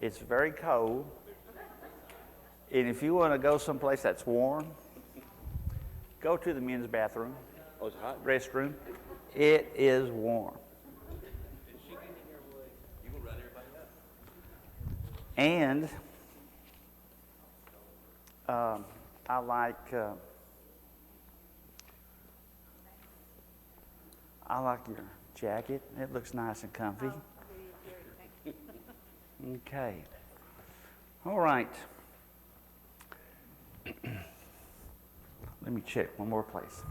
It's very cold. And if you want to go someplace that's warm, go to the men's bathroom, Oh, it's hot. restroom. It is warm. You gonna run everybody up? And I like your jacket. It looks nice and comfy. Okay. All right. Let me check one more place.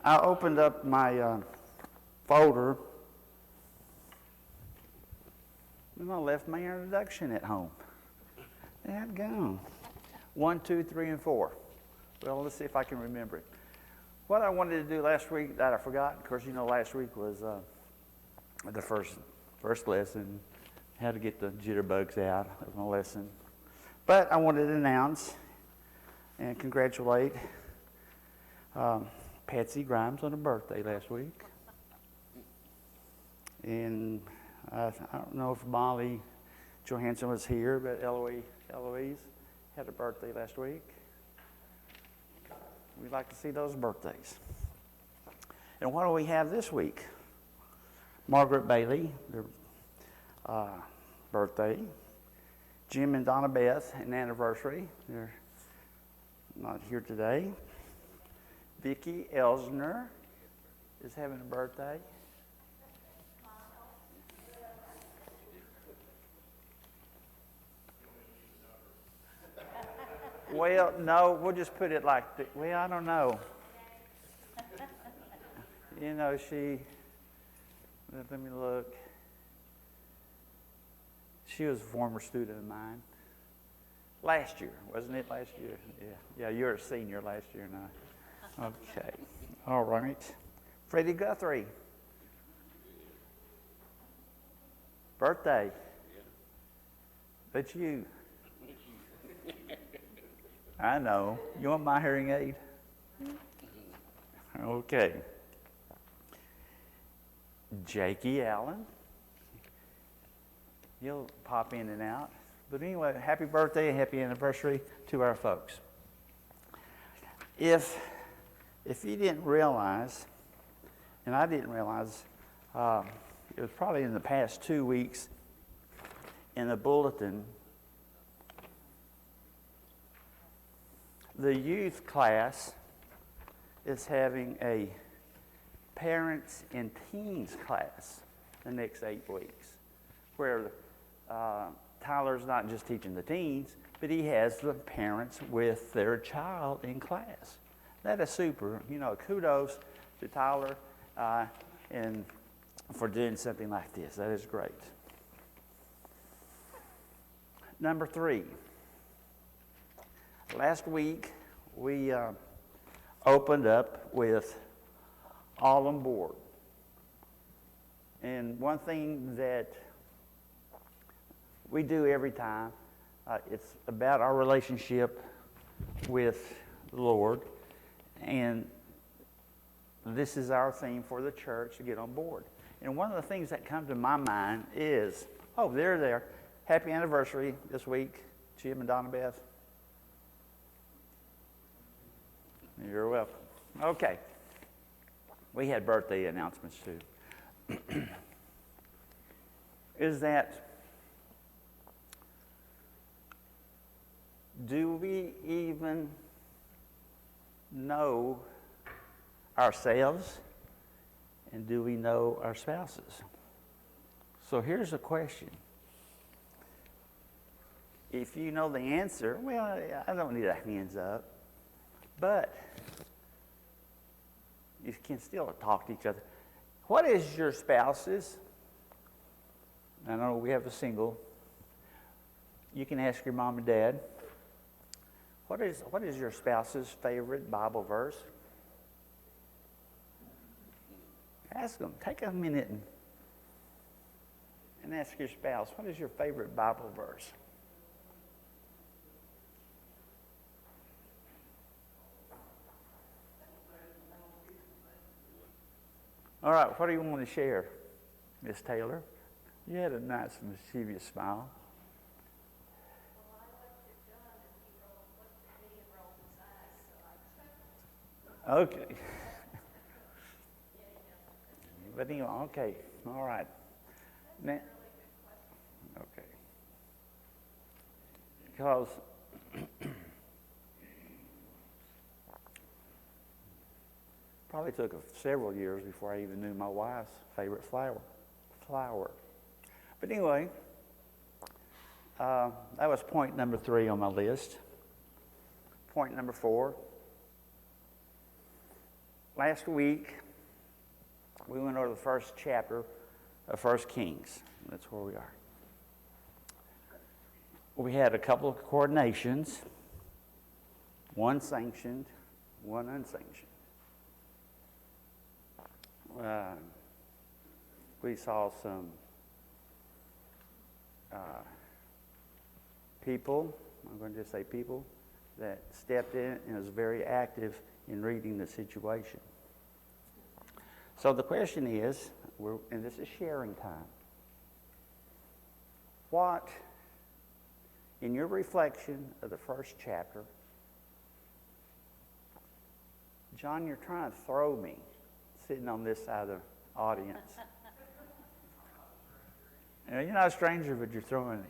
I opened up my folder and I left my introduction at home. That gone. 1, 2, 3, and 4. Well, let's see if I can remember it. What I wanted to do last week that I forgot, of course, you know, last week was the first lesson. How to get the jitterbugs out of my lesson. But I wanted to announce and congratulate Patsy Grimes on her birthday last week. And I don't know if Molly Johansson was here, but Eloise had a birthday last week. We'd like to see those birthdays. And what do we have this week? Margaret Bailey, their birthday. Jim and Donna Beth, an anniversary. They're not here today. Vicki Elsner is having a birthday. Well, no, we'll just put it like, well, I don't know. You know, let me look. She was a former student of mine. Last year, wasn't it last year? Yeah, you're a senior last year now. Okay, all right. Freddie Guthrie. Birthday. But you. I know. You want my hearing aid? Okay. Jakey Allen. He'll pop in and out. But anyway, happy birthday and happy anniversary to our folks. If you didn't realize, and I didn't realize, it was probably in the past 2 weeks in the bulletin, the youth class is having a parents and teens class the next 8 weeks, where Tyler's not just teaching the teens, but he has the parents with their child in class. That is super. You know, kudos to Tyler and for doing something like this. That is great. Number 3. Last week, we opened up with All on Board. And one thing that we do every time, it's about our relationship with the Lord. And this is our theme for the church, to get on board. And one of the things that comes to my mind is, oh, they're there. Happy anniversary this week, Jim and Donna Beth. You're welcome. Okay. We had birthday announcements too. Is that, do we even know ourselves, and do we know our spouses? So here's a question. If you know the answer, well, I don't need a hands up, but you can still talk to each other. What is your spouse's? I know we have a single. You can ask your mom and dad. What is your spouse's favorite Bible verse? Ask them. Take a minute and ask your spouse, what is your favorite Bible verse? All right, what do you want to share, Miss Taylor? You had a nice, mischievous smile. Okay. But anyway, okay, all right. Now, okay. Because probably took several years before I even knew my wife's favorite flower. But anyway, that was point number 3 on my list. Point number 4. Last week, we went over the first chapter of 1 Kings. That's where we are. We had a couple of coordinations, one sanctioned, one unsanctioned. We saw some people, I'm going to just say people, that stepped in and was very active in reading the situation. So the question is, and this is sharing time, what, in your reflection of the first chapter, John, you're trying to throw me sitting on this side of the audience. You're not a stranger, but you're throwing me.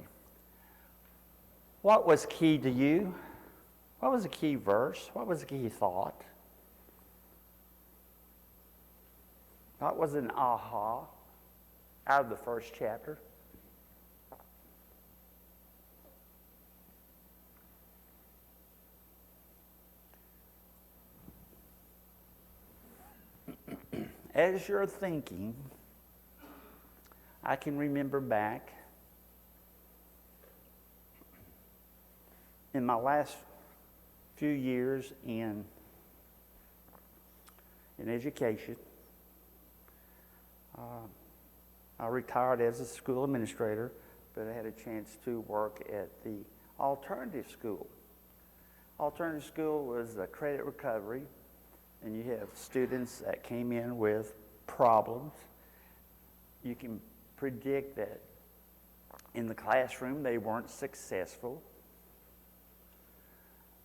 What was key to you? What was the key verse? What was the key thought? What was an aha out of the first chapter? As you're thinking, I can remember back in my last few years in education. I retired as a school administrator, but I had a chance to work at the alternative school. Alternative school was a credit recovery, and you have students that came in with problems. You can predict that in the classroom they weren't successful.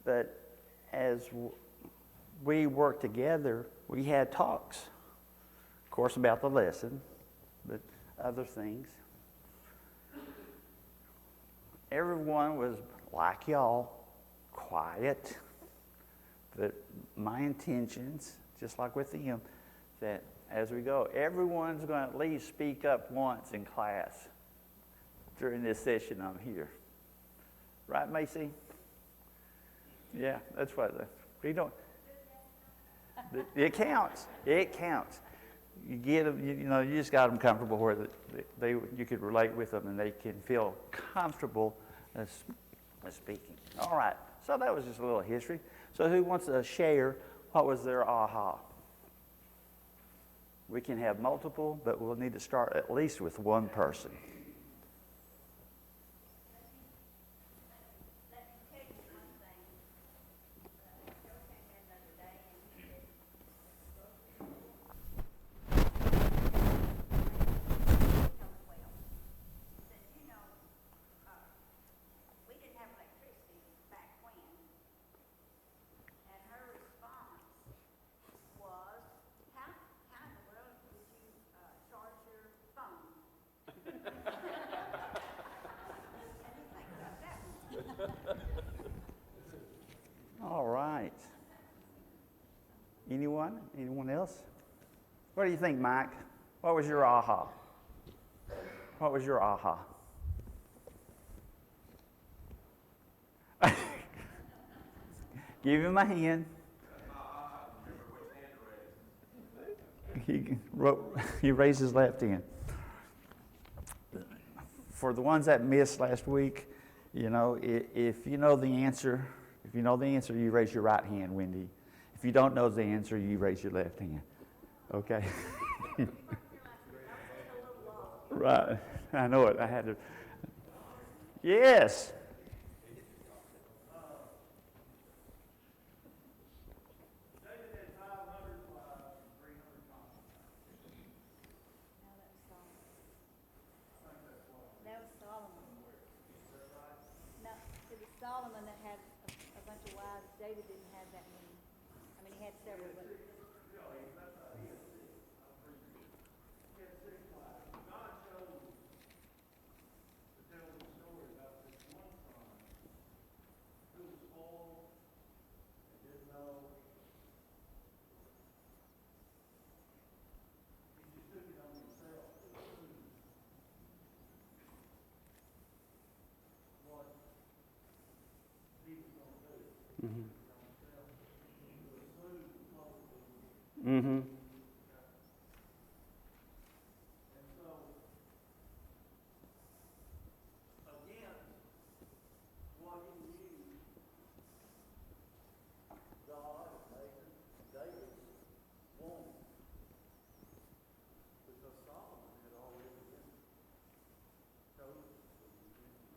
But as we worked together, we had talks, of course, about the lesson, but other things. Everyone was like y'all, quiet. But my intentions, just like with them, that as we go, everyone's going to at least speak up once in class during this session I'm here. Right, Macy? Yeah, that's what we don't. It counts. It counts. You get them. You just got them comfortable where you could relate with them and they can feel comfortable as speaking. All right. So that was just a little history. So who wants to share what was their aha? We can have multiple, but we'll need to start at least with one person. All right. Anyone? Anyone else? What do you think, Mike? What was your aha? What was your aha? Give him a hand. He raised his left hand. For the ones that missed last week, if you know the answer, you raise your right hand, Wendy. If you don't know the answer, you raise your left hand. Okay? Right. I know it. I had to. Yes. Solomon that had a bunch of wives. David didn't have that many. I mean, he had several, but Mm-hmm.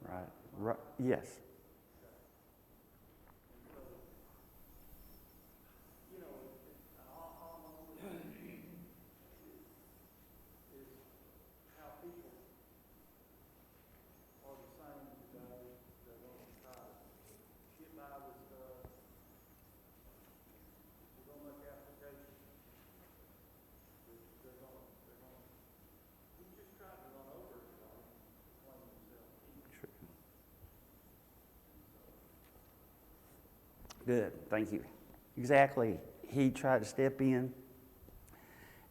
Right. Right. Yes. Good, thank you. Exactly. He tried to step in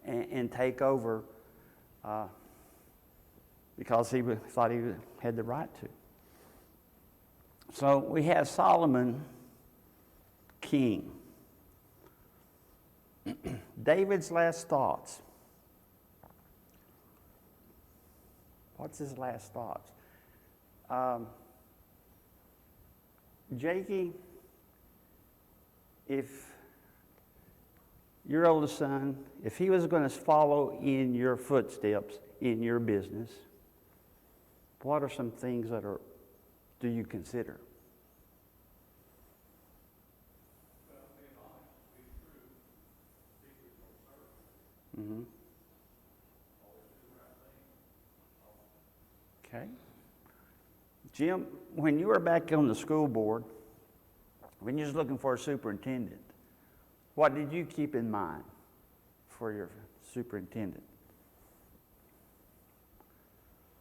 and take over because he thought he had the right to. So we have Solomon, king. David's last thoughts. What's his last thoughts? Jakey, if your oldest son, if he was going to follow in your footsteps in your business, what are some things that do you consider? Mm-hmm. Okay. Jim, when you were back on the school board, when you was looking for a superintendent, what did you keep in mind for your superintendent?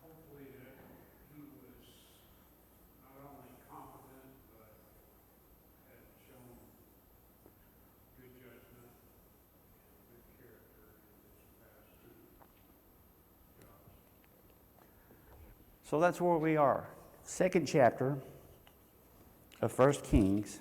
Hopefully that he was not only competent, but had shown good judgment and good character in his past two jobs. So that's where we are. Second chapter of 1 Kings.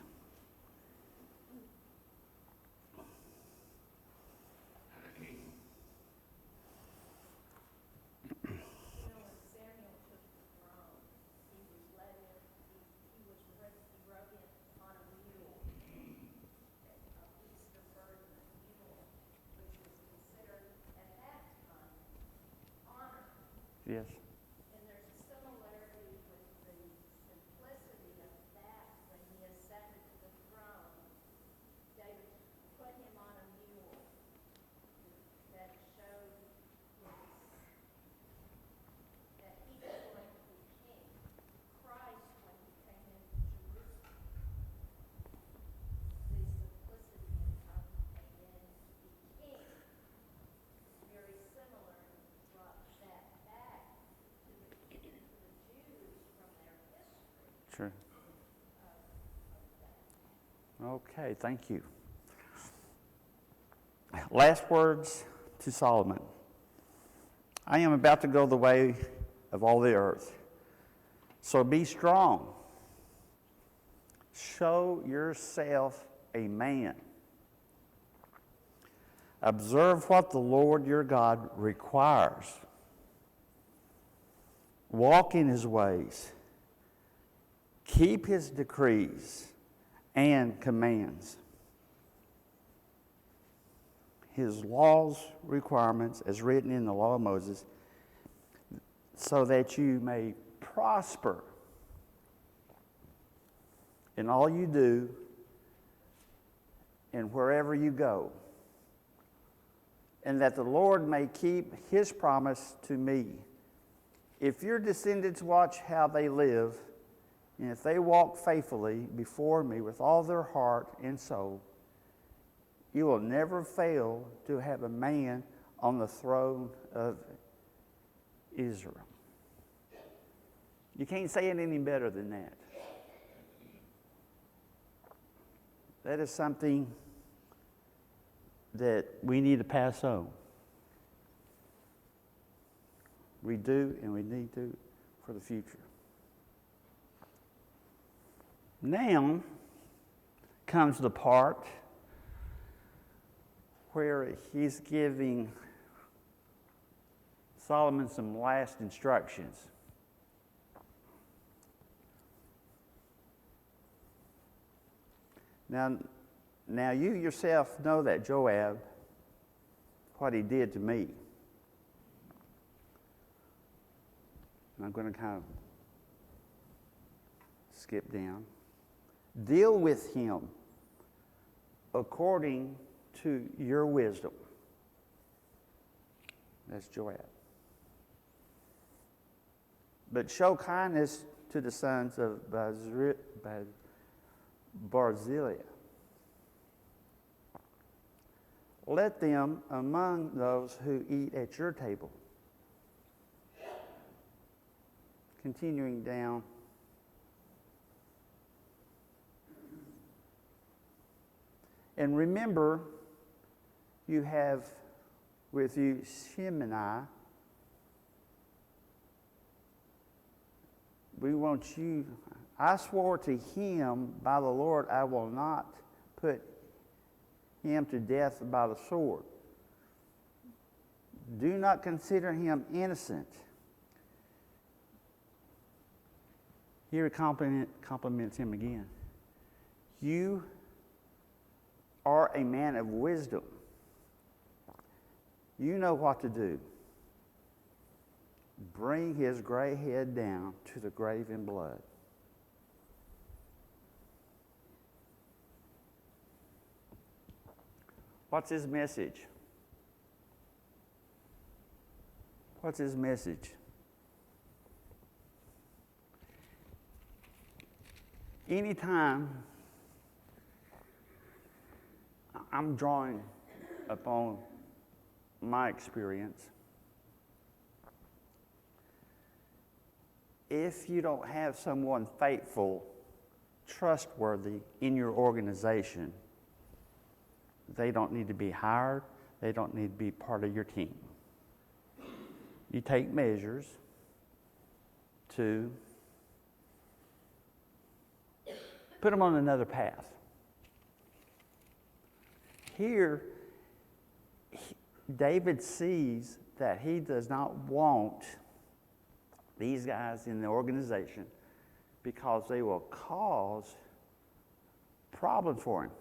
Yes. and there's a similarity with the simplicity of that when he ascended to the throne. David put him on a mule that showed that he was going to be king. Christ, when he came into Jerusalem, the simplicity of how he came in to be king is very similar, and brought that back to the Jews from their history Sure. of that. Okay, thank you. Last words to Solomon. I am about to go the way of all the earth. So be strong. Show yourself a man. Observe what the Lord your God requires. Walk in his ways. Keep his decrees and commands. His laws, requirements, as written in the law of Moses, so that you may prosper in all you do and wherever you go, and that the Lord may keep his promise to me. If your descendants watch how they live And if they walk faithfully before me with all their heart and soul, you will never fail to have a man on the throne of Israel. You can't say it any better than that. That is something that we need to pass on. We do, and we need to for the future. Now comes the part where he's giving Solomon some last instructions. Now you yourself know that Joab, what he did to me. And I'm going to kind of skip down. Deal with him according to your wisdom. That's Joab. But show kindness to the sons of Barzillai. Let them among those who eat at your table. Continuing down. And remember, you have with you Shimei. We want you, I swore to him by the Lord, I will not put him to death by the sword. Do not consider him innocent. Here he compliments him again. You are a man of wisdom. You know what to do. Bring his gray head down to the grave in blood. What's his message? What's his message? Anytime I'm drawing upon my experience, if you don't have someone faithful, trustworthy in your organization, they don't need to be hired. They don't need to be part of your team. You take measures to put them on another path. Here, David sees that he does not want these guys in the organization because they will cause problems for him.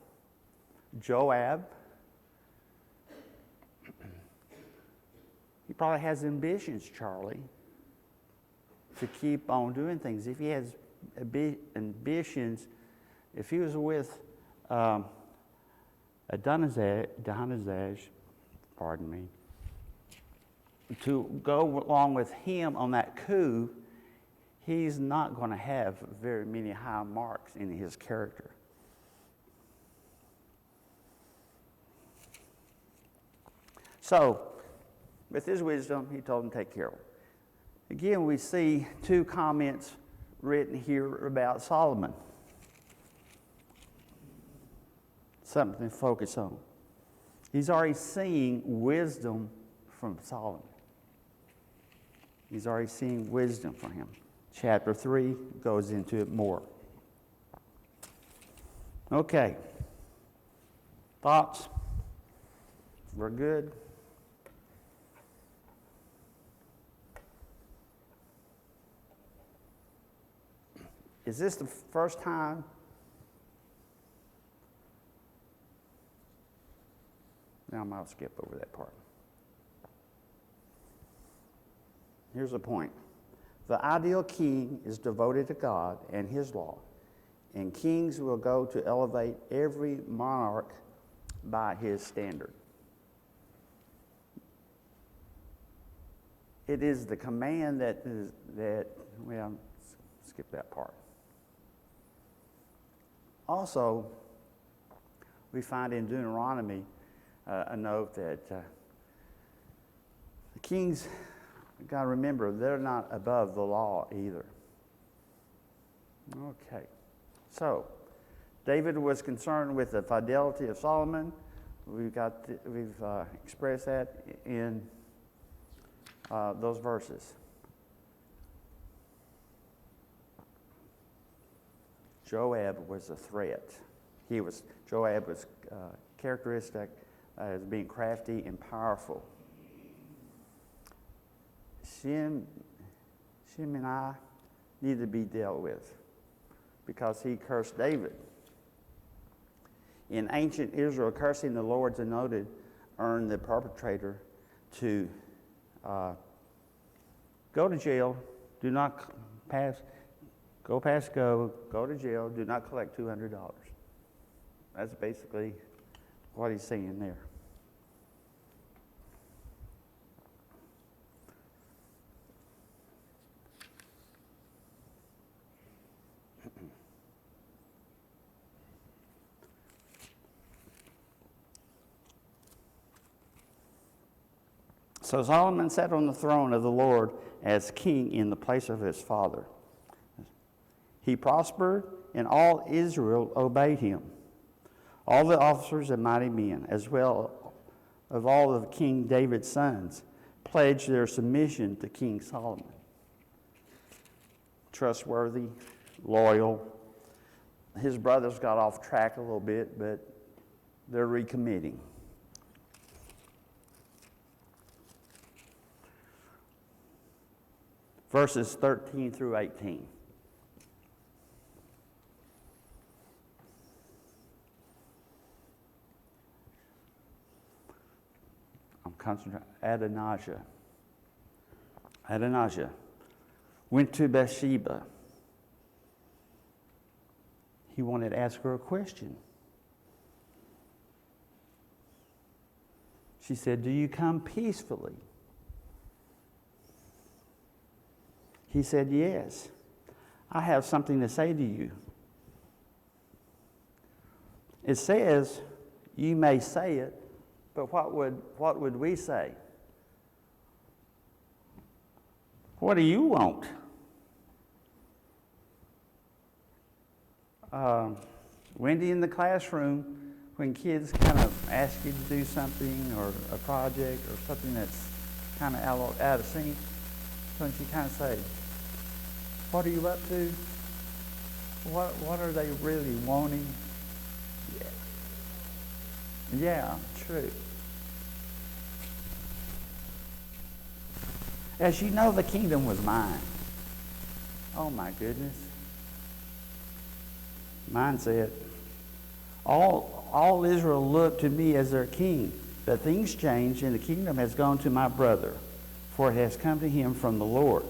Joab, he probably has ambitions, Charlie, to keep on doing things. If he has ambitions, if he was with Adonijah, pardon me, to go along with him on that coup, he's not going to have very many high marks in his character. So, with his wisdom, he told him to take care of him. Again, we see two comments written here about Solomon. Something to focus on. He's already seeing wisdom from Solomon. He's already seeing wisdom from him. Chapter 3 goes into it more. Okay. Thoughts? We're good? Is this the first time now I might skip over that part. Here's the point. The ideal king is devoted to God and his law, and kings will go to elevate every monarch by his standard. It is the command skip that part. Also, we find in Deuteronomy a note that the kings, you got to remember, they're not above the law either. Okay, so David was concerned with the fidelity of Solomon. We've expressed that in those verses. Joab was a threat. Joab was characteristic as being crafty and powerful. Shimei needed to be dealt with because he cursed David. In ancient Israel, cursing the Lord denoted earned the perpetrator to go to jail, do not pass go to jail, do not collect $200. That's basically what he's saying there. So Solomon sat on the throne of the Lord as king in the place of his father. He prospered, and all Israel obeyed him. All the officers and mighty men, as well of all of King David's sons, pledged their submission to King Solomon. Trustworthy, loyal. His brothers got off track a little bit, but they're recommitting. Verses 13 through 18. I'm concentrating. Adonijah went to Bathsheba. He wanted to ask her a question. She said, "Do you come peacefully?" He said, "Yes, I have something to say to you." It says, "You may say it," but what would we say? What do you want? Wendy, in the classroom, when kids kind of ask you to do something or a project or something that's kind of out of sync, don't you kind of say, "What are you up to? What are they really wanting?" Yeah, true. As you know, the kingdom was mine. Oh my goodness. Mindset. All Israel looked to me as their king. But things changed, and the kingdom has gone to my brother, for it has come to him from the Lord.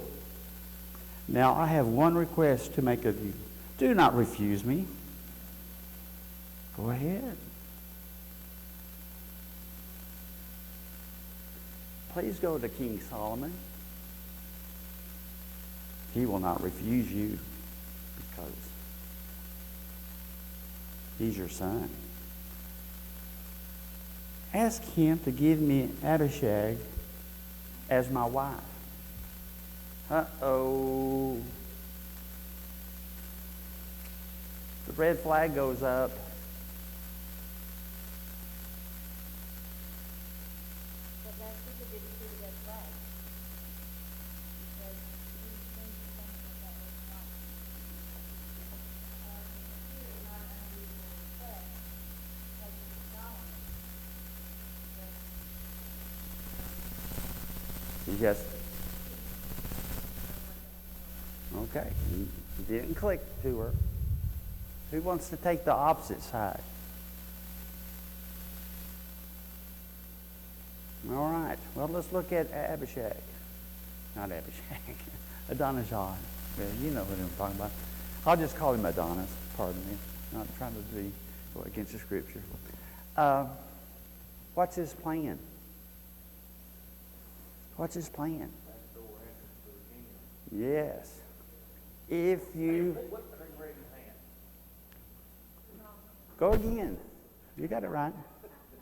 Now I have one request to make of you. Do not refuse me. Go ahead. Please go to King Solomon. He will not refuse you because he's your son. Ask him to give me Abishag as my wife. Uh-oh. The red flag goes up. But that's people didn't see the red flag. Because he changed something that was not, considered not unusual request, because it's Solomon. Yes. Okay. It didn't click to her. Who wants to take the opposite side? All right. Well, let's look at Abishag. Not Abishag. Adonijah. Yeah, you know what I'm talking about. I'll just call him Adonis. Pardon me. Not trying to be against the scripture. What's his plan? What's his plan? Yes. If you... Go again. You got it right.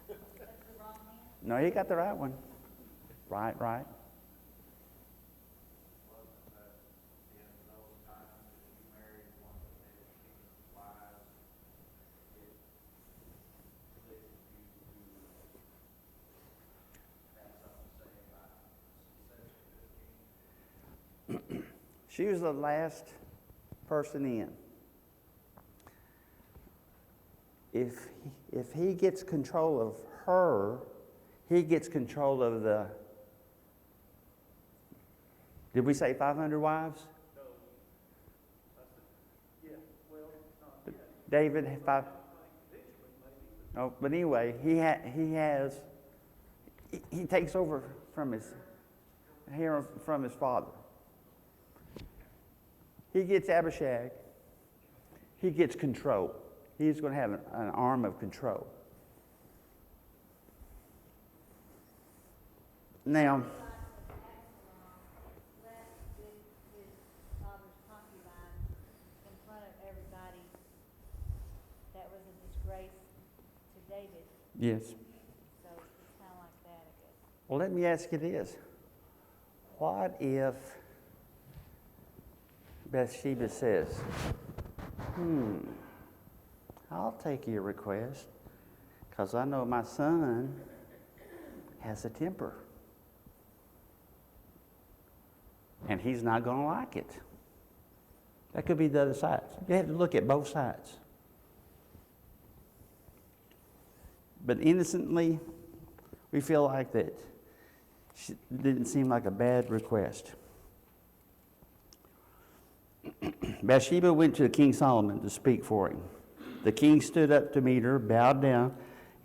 That's the wrong man? No, you got the right one. Right, right. She was the last person in. If he gets control of her, he gets control of the. Did we say 500 wives? No. Yeah. Well, not David had five. No, but anyway, he takes over from his father. He gets Abishag. He gets control. He's going to have an arm of control. Now, Left with his father's concubine in front of everybody. That was a disgrace to David. yes. So it's kind of like that, I guess. Well, let me ask you this. What if Bathsheba says, I'll take your request because I know my son has a temper. And he's not going to like it. That could be the other side. You have to look at both sides. But innocently, we feel like that didn't seem like a bad request. Bathsheba went to King Solomon to speak for him. The king stood up to meet her, bowed down,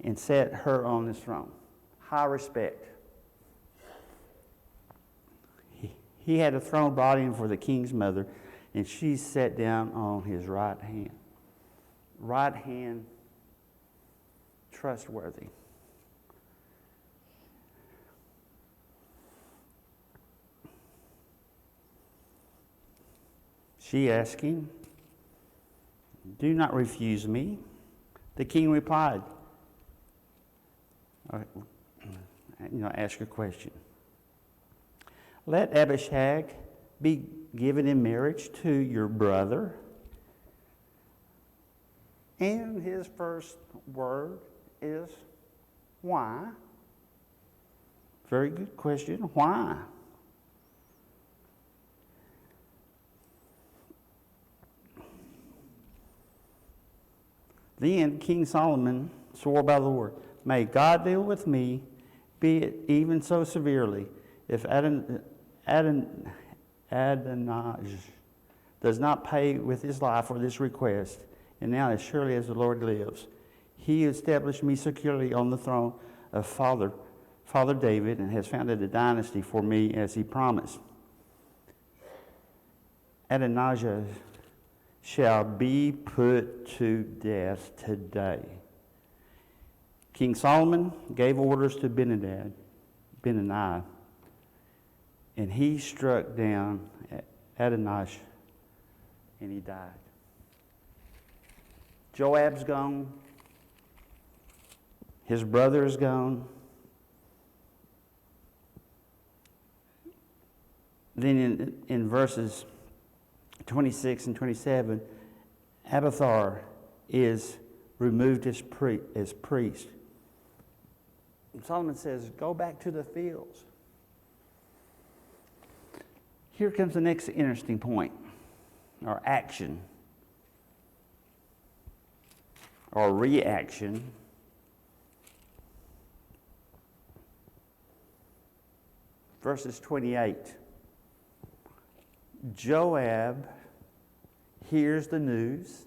and set her on his throne. High respect. He had a throne brought in for the king's mother, and she sat down on his right hand. Right hand, trustworthy. She asked him, "Do not refuse me." The king replied, ask a question. "Let Abishag be given in marriage to your brother." And his first word is, why? Very good question. Why? Then King Solomon swore by the Lord, "May God deal with me, be it even so severely, if Adonijah does not pay with his life for this request. And now, as surely as the Lord lives, he established me securely on the throne of Father David and has founded a dynasty for me as he promised. Adonijah shall be put to death today." King Solomon gave orders to Benaiah, and he struck down Adonijah, and he died. Joab's gone. His brother is gone. Then in verses 26 and 27, Abiathar is removed as priest. And Solomon says, "Go back to the fields." Here comes the next interesting point, or action, or reaction. Verses 28. Joab hears the news.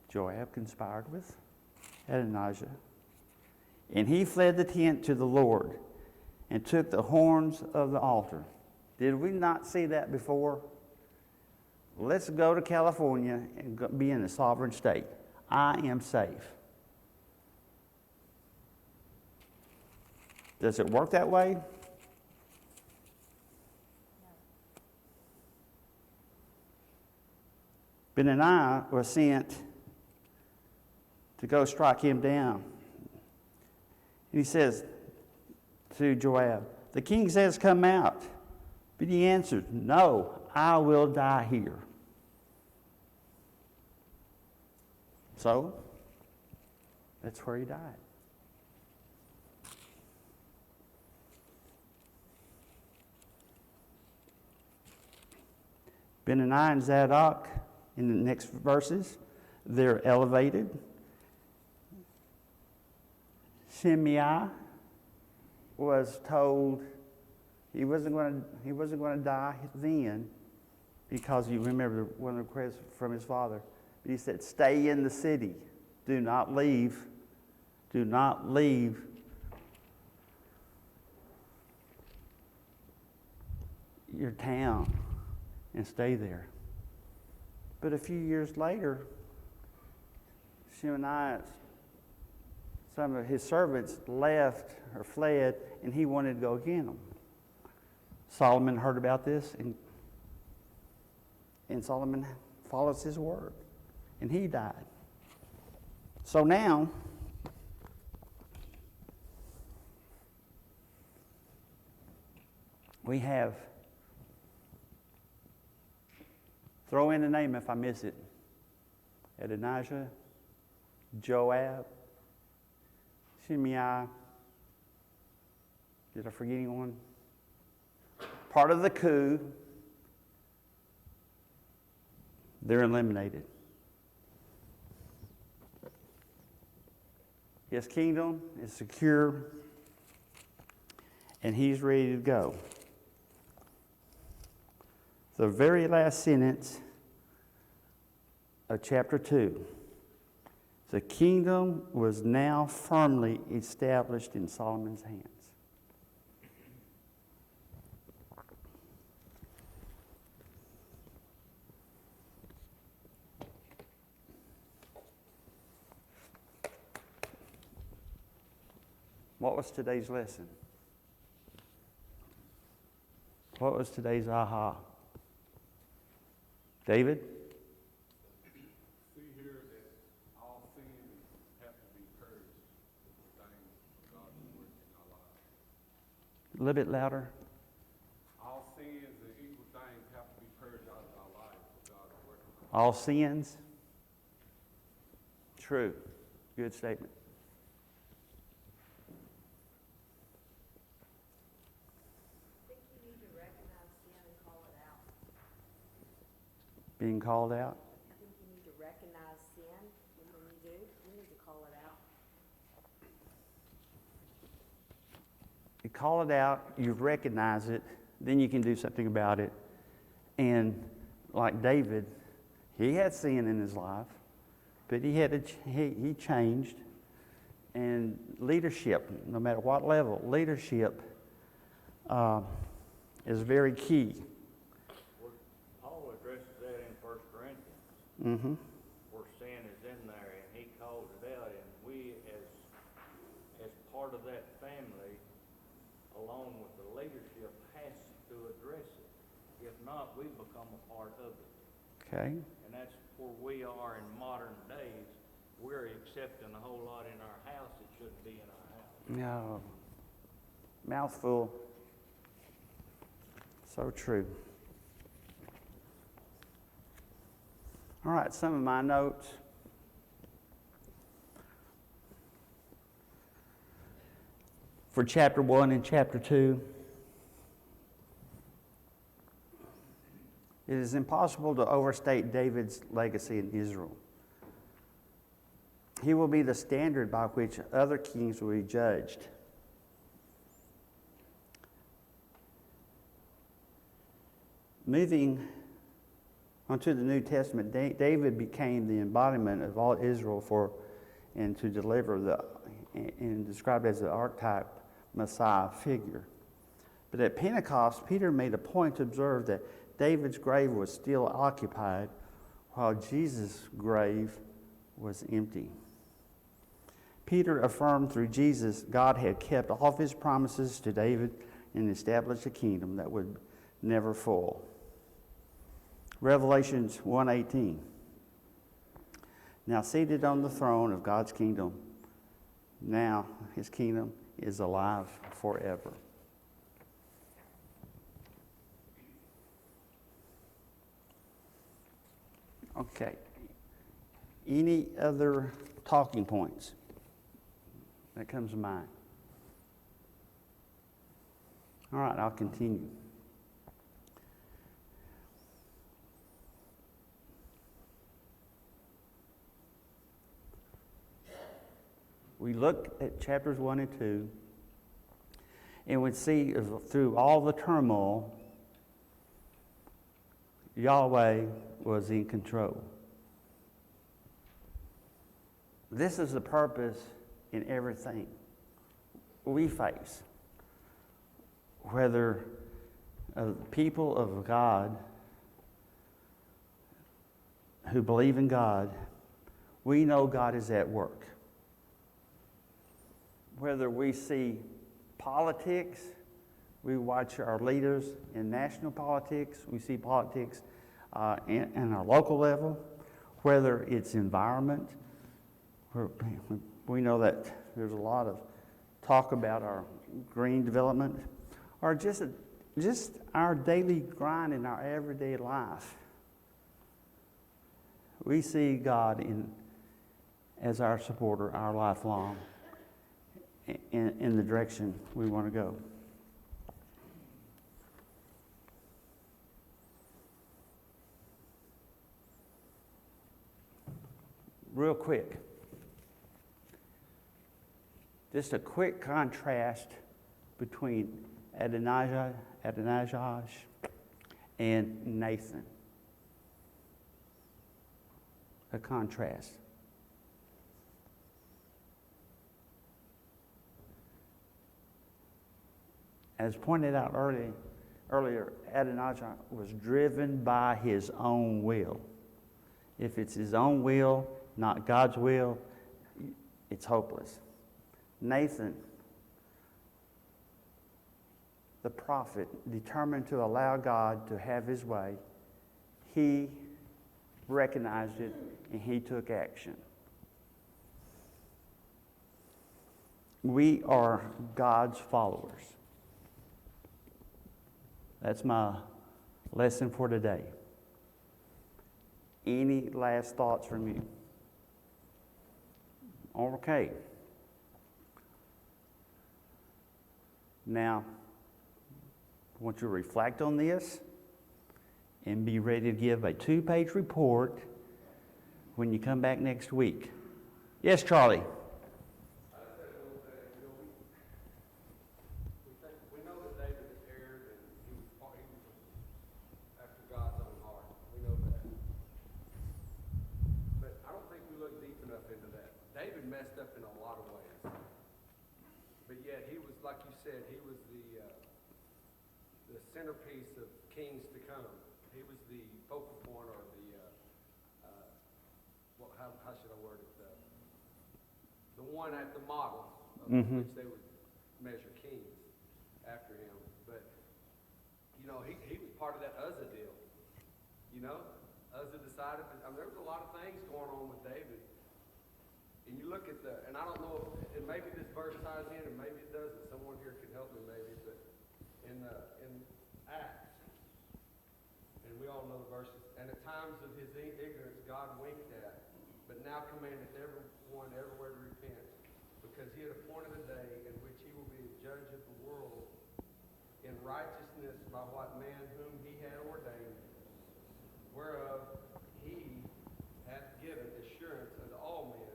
Joab conspired with Adonijah. And he fled the tent to the Lord and took the horns of the altar. Did we not see that before? Let's go to California and be in a sovereign state. I am safe. Does it work that way? Benaiah was sent to go strike him down. And he says to Joab, "The king says, 'Come out.' But he answered, 'No, I will die here.'" So, that's where he died. Benaniah and Zadok, in the next verses, they're elevated. Shimei was told he wasn't going to die then, because you remember one of the requests from his father. But he said, "Stay in the city. Do not leave. Do not leave." Your town and stay there. But a few years later, Shimei, some of his servants left or fled, and he wanted to go get them. Solomon heard about this, and Solomon follows his word, and he died. So now, we have, throw in the name if I miss it, Adonijah, Joab, Shimei. Did I forget anyone? Part of the coup. They're eliminated. His kingdom is secure, and he's ready to go. The very last sentence of chapter 2. The kingdom was now firmly established in Solomon's hands. What was today's lesson? What was today's aha? David? See here that all sins have to be purged with things God is working in our lives. A little bit louder. All sins and evil things have to be purged out of our lives for God is working in our lives. All sins? True. Good statement. I think you need to recognize sin and call it out. Being called out? I think you need to recognize sin, and when you do, you need to call it out. You call it out, you recognize it, then you can do something about it. And like David, he had sin in his life, but he changed. And leadership, no matter what level, leadership is very key. Paul addresses that in 1 Corinthians, Mm-hmm. where sin is in there, and he calls it out, and we, as part of that family, along with the leadership, has to address it. If not, we become a part of it. Okay. And that's where we are in modern days. We're accepting a whole lot in our house that shouldn't be in our house. No. Mouthful. So true. All right, some of my notes. For chapter 1 and chapter 2. It is impossible to overstate David's legacy in Israel. He will be the standard by which other kings will be judged. Moving onto the New Testament, David became the embodiment of all Israel and to deliver and described as the archetype Messiah figure. But at Pentecost, Peter made a point to observe that David's grave was still occupied while Jesus' grave was empty. Peter affirmed through Jesus God had kept all of his promises to David and established a kingdom that would never fall. Revelations 1:18. now seated on the throne of God's kingdom. Now his kingdom is alive forever. Okay. Any other talking points that comes to mind? All right, I'll continue. We look at chapters 1 and 2, and we see through all the turmoil, Yahweh was in control. This is the purpose in everything we face. Whether the people of God who believe in God, we know God is at work. Whether we see politics, we watch our leaders in national politics, we see politics in our local level, whether it's environment, we know that there's a lot of talk about our green development, or just our daily grind in our everyday life. We see God as our supporter, our lifelong, in the direction we want to go. Real quick, just a quick contrast between Adonijah and Nathan. A contrast. As pointed out earlier, Adonijah was driven by his own will. If it's his own will, not God's will, it's hopeless. Nathan, the prophet, determined to allow God to have his way. He recognized it and he took action. We are God's followers. That's my lesson for today. Any last thoughts from you? Okay. Now, I want you to reflect on this and be ready to give a 2-page report when you come back next week. Yes, Charlie? We know that David is erred and he was after God's own heart. We know that. But I don't think we look deep enough into that. David messed up in a lot of ways. But yet he was, like you said, he was the centerpiece of kings to come. He was the focal point, or the how should I word it? The one at the model of which they would measure kings after him. But you know, he was part of that Uzzah deal. You know, Uzzah decided. There was a lot of things going on with David. And you look at and I don't know, and maybe this verse ties in, and maybe it doesn't. Someone here can help me, maybe. But in Acts, and we all know the verses. And at times of his ignorance, God winked at, but now commandeth everyone everywhere to repent, because he had appointed a day in which he will be a judge of the world in righteousness by what man whom he had ordained, whereof he hath given assurance unto all men,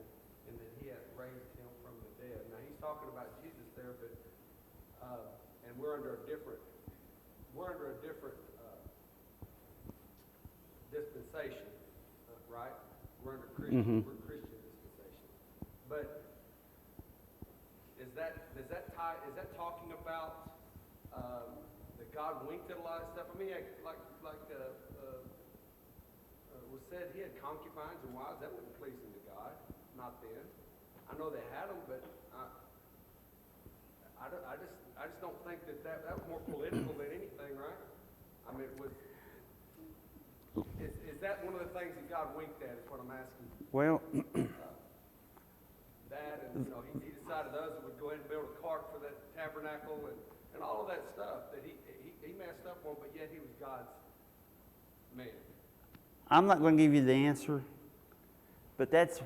and that he hath raised him from the dead. Now he's talking about Jesus there, but and we're under a different dispensation, right? We're under Christian. We're Christian dispensation. But is that talking about that God winked at a lot of stuff? I mean, like was said, he had concubines and wives. That wasn't pleasing to God. Not then. I know they had them, but I just don't think that was more political than anything, right? I mean, is that one of the things that God winked at, is what I'm asking? Well, That, and, you know, he decided Uzzah would go ahead and build a cart for that tabernacle and all of that stuff that he messed up on, but yet he was God's man. I'm not going to give you the answer, but that's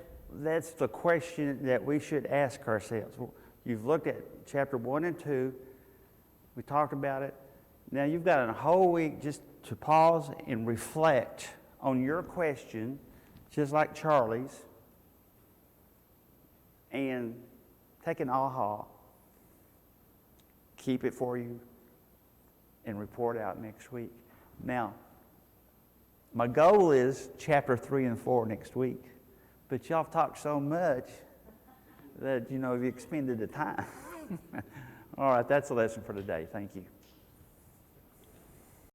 the question that we should ask ourselves. You've looked at chapter 1 and 2. We talked about it. Now you've got a whole week just to pause and reflect on your question, just like Charlie's, and take an aha, keep it for you, and report out next week. Now, my goal is chapter 3 and 4 next week, but y'all have talked so much that, you know, you've expended the time. All right, that's a lesson for today. Thank you.